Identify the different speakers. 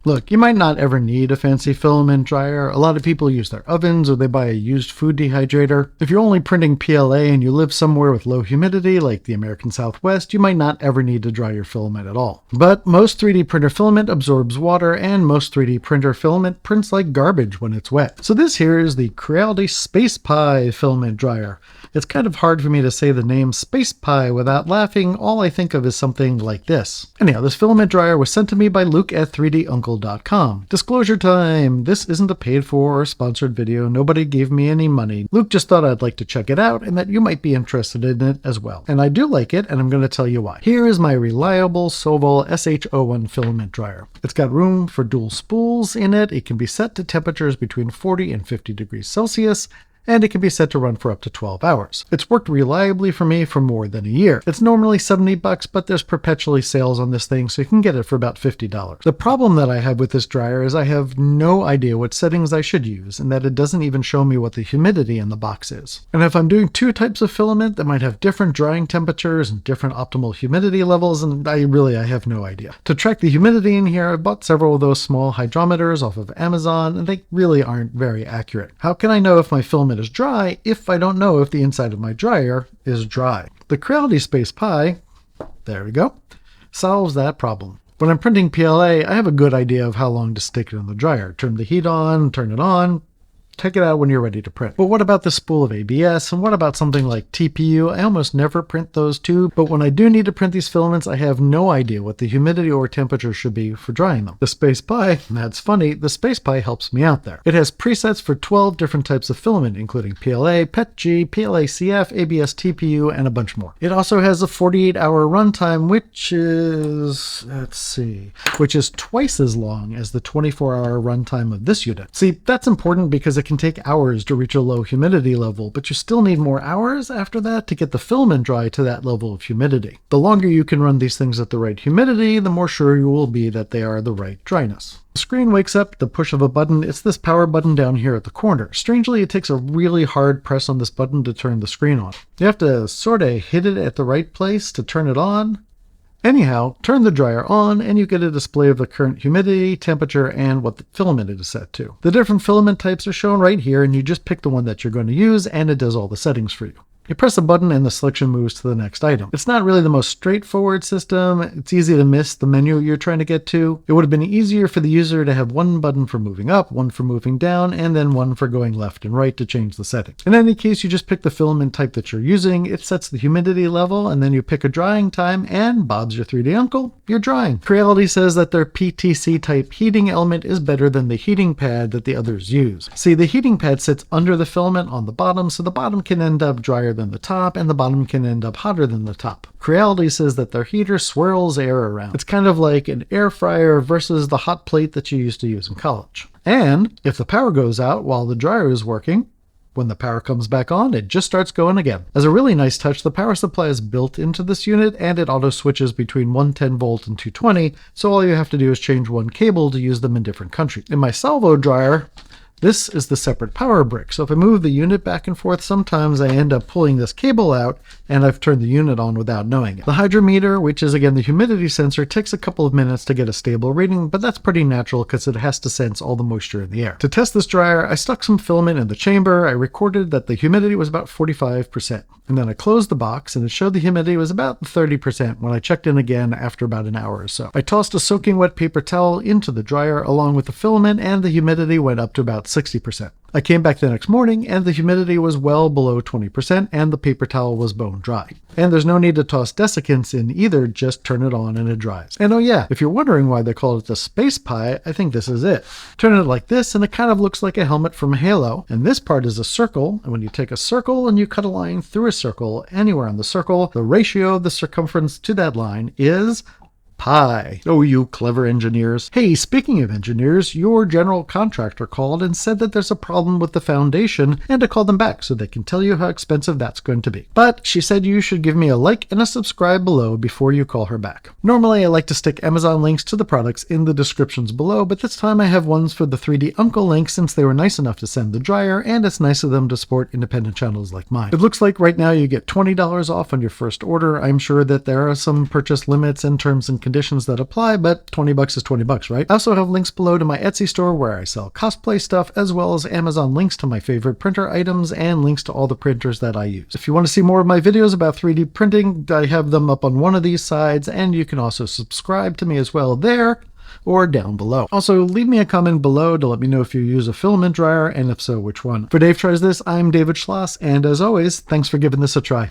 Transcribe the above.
Speaker 1: Look, you might not ever need a fancy filament dryer. A lot of people use their ovens or they buy a used food dehydrator. If you're only printing PLA and you live somewhere with low humidity like the American Southwest, you might not ever need to dry your filament at all. But most 3D printer filament absorbs water and most 3D printer filament prints like garbage when it's wet. So this here is the Creality Space Pie filament dryer. It's kind of hard for me to say the name Space Pie without laughing. All I think of is something like this. Anyhow, this filament dryer was sent to me by Luke at 3duncle.com. Disclosure time! This isn't a paid for or sponsored video. Nobody gave me any money. Luke just thought I'd like to check it out and that you might be interested in it as well. And I do like it, and I'm going to tell you why. Here is my reliable Sovol SH01 filament dryer. It's got room for dual spools in it. It can be set to temperatures between 40 and 50 degrees Celsius, and it can be set to run for up to 12 hours. It's worked reliably for me for more than a year. It's normally $70, but there's perpetually sales on this thing, so you can get it for about $50. The problem that I have with this dryer is I have no idea what settings I should use, and that it doesn't even show me what the humidity in the box is. And if I'm doing two types of filament that might have different drying temperatures and different optimal humidity levels, and I have no idea. To track the humidity in here, I bought several of those small hydrometers off of Amazon, and they really aren't very accurate. How can I know if my filament is dry if I don't know if the inside of my dryer is dry? The Creality Space Pie, there we go, solves that problem. When I'm printing PLA, I have a good idea of how long to stick it in the dryer. Turn the heat on, turn it on, take it out when you're ready to print. But what about the spool of ABS? And what about something like TPU? I almost never print those too, but when I do need to print these filaments, I have no idea what the humidity or temperature should be for drying them. The Space Pie, that's funny, the Space Pie helps me out there. It has presets for 12 different types of filament, including PLA, PETG, PLA-CF, ABS, TPU, and a bunch more. It also has a 48-hour runtime, which is twice as long as the 24-hour runtime of this unit. See, that's important because it can take hours to reach a low humidity level, but you still need more hours after that to get the filament dry to that level of humidity. The longer you can run these things at the right humidity, the more sure you will be that they are the right dryness. The screen wakes up at the push of a button. It's this power button down here at the corner. Strangely, it takes a really hard press on this button to turn the screen on. You have to sort of hit it at the right place to turn it on. Anyhow, turn the dryer on and you get a display of the current humidity, temperature, and what the filament it is set to. The different filament types are shown right here, and you just pick the one that you're going to use and it does all the settings for you. You press a button and the selection moves to the next item. It's not really the most straightforward system. It's easy to miss the menu you're trying to get to. It would have been easier for the user to have one button for moving up, one for moving down, and then one for going left and right to change the setting. In any case, you just pick the filament type that you're using, it sets the humidity level, and then you pick a drying time, and Bob's your 3D uncle, you're drying. Creality says that their PTC type heating element is better than the heating pad that the others use. See, the heating pad sits under the filament on the bottom, so the bottom can end up drier than the top, and the bottom can end up hotter than the top. Creality says that their heater swirls air around. It's kind of like an air fryer versus the hot plate that you used to use in college. And if the power goes out while the dryer is working, when the power comes back on, it just starts going again. As a really nice touch, the power supply is built into this unit, and it auto switches between 110 volt and 220, so all you have to do is change one cable to use them in different countries. In my salvo dryer, this is the separate power brick, so if I move the unit back and forth, sometimes I end up pulling this cable out, and I've turned the unit on without knowing it. The hydrometer, which is again the humidity sensor, takes a couple of minutes to get a stable reading, but that's pretty natural because it has to sense all the moisture in the air. To test this dryer, I stuck some filament in the chamber. I recorded that the humidity was about 45%, and then I closed the box, and it showed the humidity was about 30% when I checked in again after about an hour or so. I tossed a soaking wet paper towel into the dryer along with the filament, and the humidity went up to about 60%. I came back the next morning and the humidity was well below 20% and the paper towel was bone dry. And there's no need to toss desiccants in either, just turn it on and it dries. And oh yeah, if you're wondering why they call it the Space Pie, I think this is it. Turn it like this and it kind of looks like a helmet from Halo, and this part is a circle, and when you take a circle and you cut a line through a circle anywhere on the circle, the ratio of the circumference to that line is pi. Oh, you clever engineers. Hey, speaking of engineers, your general contractor called and said that there's a problem with the foundation and to call them back so they can tell you how expensive that's going to be. But she said you should give me a like and a subscribe below before you call her back. Normally I like to stick Amazon links to the products in the descriptions below, but this time I have ones for the 3D Uncle link since they were nice enough to send the dryer, and it's nice of them to support independent channels like mine. It looks like right now you get $20 off on your first order. I'm sure that there are some purchase limits and terms and conditions conditions that apply, but 20 bucks is 20 bucks, right? I also have links below to my Etsy store where I sell cosplay stuff, as well as Amazon links to my favorite printer items and links to all the printers that I use. If you want to see more of my videos about 3D printing, I have them up on one of these sides, and you can also subscribe to me as well there or down below. Also, leave me a comment below to let me know if you use a filament dryer, and if so, which one. For Dave Tries This, I'm David Schloss, and as always, thanks for giving this a try.